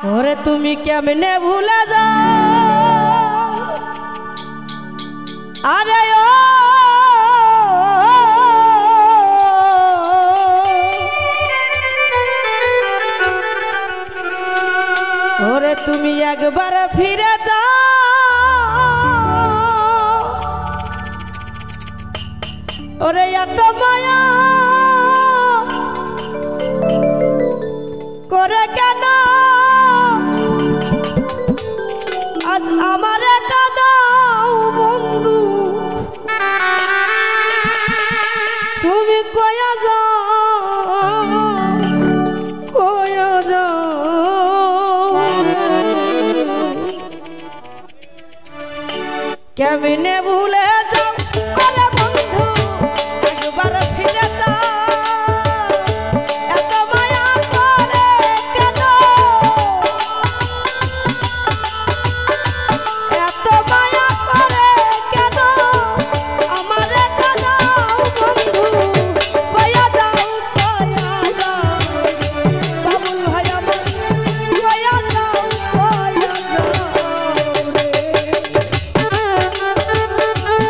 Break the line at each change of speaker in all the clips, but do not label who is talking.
ওরে তুমি কেমনে ভুলে যাও আরে ও ওরে তুমি একবার ফিরে যাও ওরে এত মায়া করে কেন আজ আমারে কাঁদাও বন্ধু তুমি কয়া যাও কেমনে ভুলে যাও আরে বন্ধু একবার ফিরে যাও এত মায়া করে কেন এত মায়া করে কেন আমারে কাঁদাও বন্ধু কয়া যাও বাবুল ভাই আমার কয়া যাও রে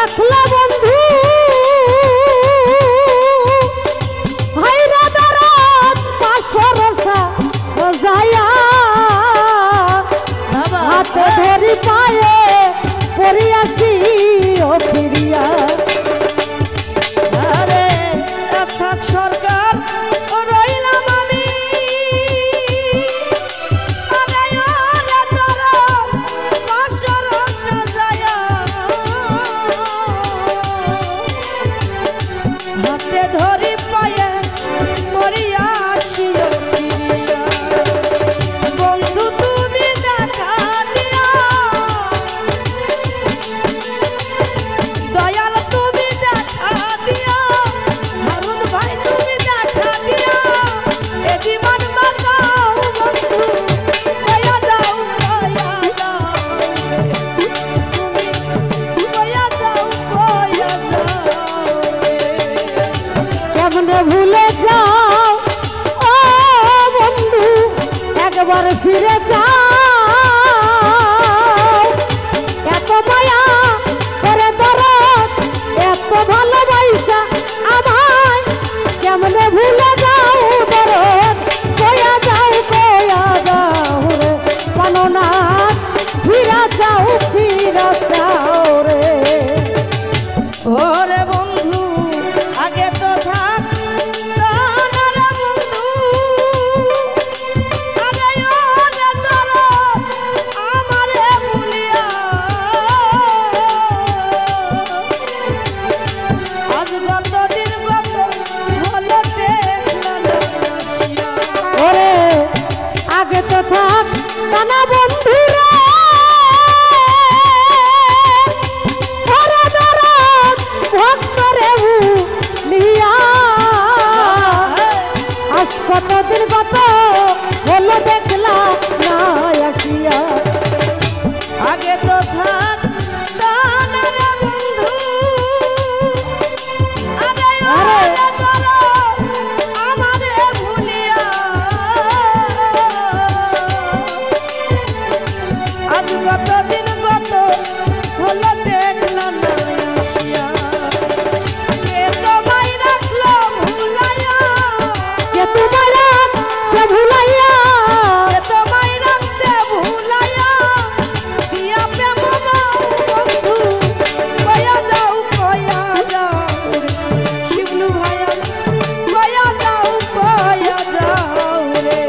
রাখলা বন্ধু ভাইরা দরদ পাশরসা যায়া হাতে ধরি পায়ে পড়িয়াছি ও ফিরিয়া আরে আচ্ছা সরকার রইলাম আমি আরে ওরে দরদ পাশরসা যায়া হাতে ধরি পায়ে পড়িয়াছি ও ফিরিয়া বন্ধু তুমি দেখা দিয়া দয়াল তুমি দেখা দিয়া হারুন ভাই তুমি দেখা দিয়া এ জীবন বাঁচাও বন্ধু কয়া দাও তুমি কয়া দাও কেমনে ভুলে যাও ও বন্ধু একবার ফিরে যাও এত মায়া করে দরদ এত ভালোবাসা আমায় কেমনে ভুলে যাও দরদ কয়া যাও রে কাননা ফিরে যাও রে ওরে বন্ধু আগে তো থাক কানা বন্ধু ভক্ত রে নিয়া আজ কতদিন কত হলো দেখলা না আসিয়া আগে তো থাক কানা বন্ধু আমারে ভুলিয়া আজ কতদিন কত হলো দেখলা না আসিয়া কে তোমায় রাখলো ভুলাইয়া কে তোমায় রাখছে ভুলাইয়া কে তোমায় রাখছে ভুলাইয়া দিয়া প্রেম বন্ধু কয়া যাও শিবলু ভাইয়া কয়া যাও রে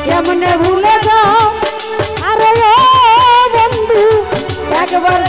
কেমনে ভুলে যাও আরে ও বন্ধু একবার